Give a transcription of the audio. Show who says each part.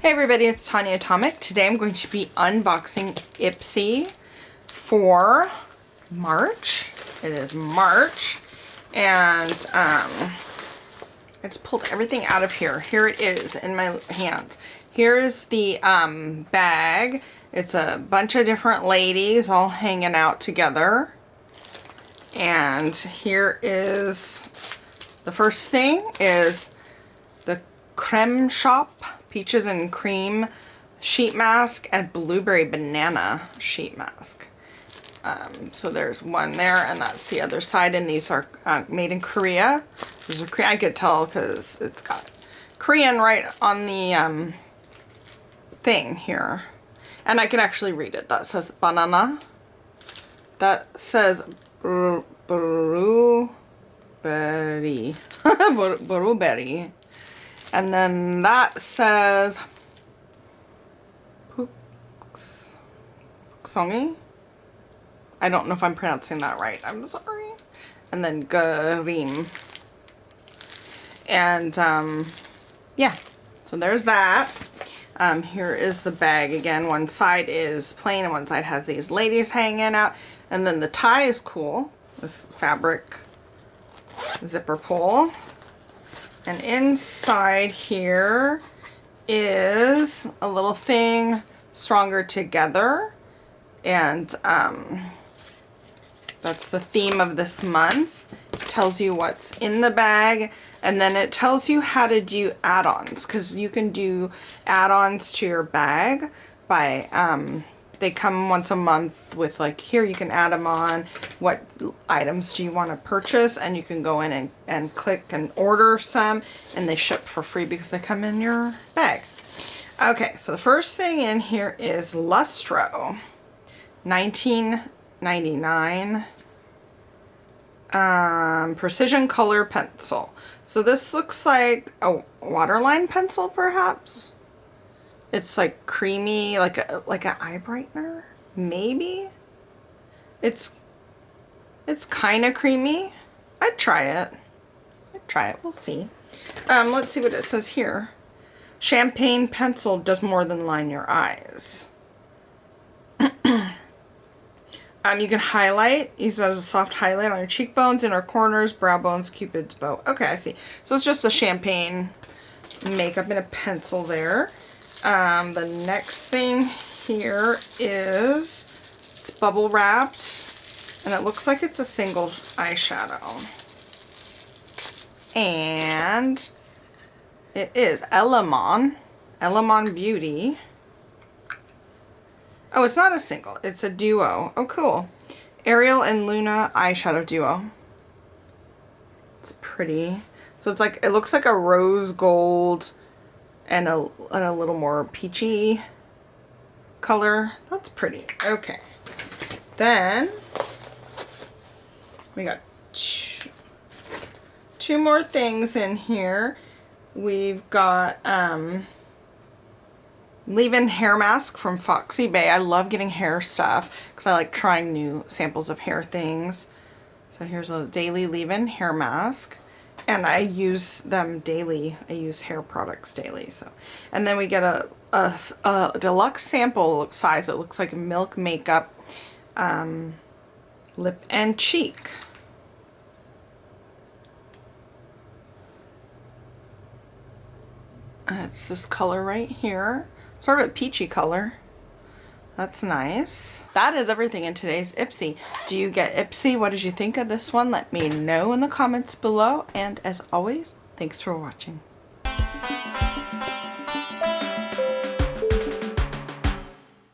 Speaker 1: Hey everybody, it's Tanya Atomic. Today I'm going to be unboxing Ipsy for March. It is March, and I just pulled everything out of here. Here it is in my hands. Here's the bag. It's a bunch of different ladies all hanging out together. And here is the first thing is the Creme Shop Peaches and Cream sheet mask and Blueberry Banana sheet mask. So there's one there, and that's the other side, and these are made in Korea. These are Korean. I could tell because it's got Korean right on the thing here. And I can actually read it. That says banana. That says blueberry. Blueberry. And then that says Puksongi. I don't know if I'm pronouncing that right. I'm sorry. And then Garim. And yeah, so there's that. Here is the bag again. One side is plain and one side has these ladies hanging out. And then the tie is cool. This fabric zipper pull. And inside here is a little thing, Stronger Together. And that's the theme of this month. It tells you what's in the bag, and then it tells you how to do add-ons, because you can do add-ons to your bag by they come once a month with, like, here you can add them on. What items do you want to purchase? And you can go in and click and order some, and they ship for free because they come in your bag. Okay, so the first thing in here is Lustro, $19.99. Precision color pencil. So this looks like a waterline pencil, perhaps. It's like creamy, like an eye brightener, maybe. It's kind of creamy. I'd try it. We'll see. Let's see what it says here. Champagne pencil does more than line your eyes. You can highlight, use it as a soft highlight on your cheekbones, inner corners, brow bones, Cupid's bow. Okay, I see. So it's just a champagne makeup and a pencil there. The next thing here is, it's bubble wrapped, and it looks like it's a single eyeshadow. And it is Elamon Beauty. Oh, it's not a single, it's a duo. Oh, cool. Ariel and Luna eyeshadow duo. It's pretty. So it's like, it looks like a rose gold and a little more peachy color. That's pretty. Okay. Then we got two more things in here. We've got leave-in hair mask from Foxy Bay. I love getting hair stuff because I like trying new samples of hair things. So here's a daily leave-in hair mask. And I use them daily. I use hair products daily. So, and then we get a deluxe sample size. It looks like Milk Makeup lip and cheek. It's this color right here. Sort of a peachy color. That's nice. That is everything in today's Ipsy. Do you get Ipsy? What did you think of this one? Let me know in the comments below. And as always, thanks for watching.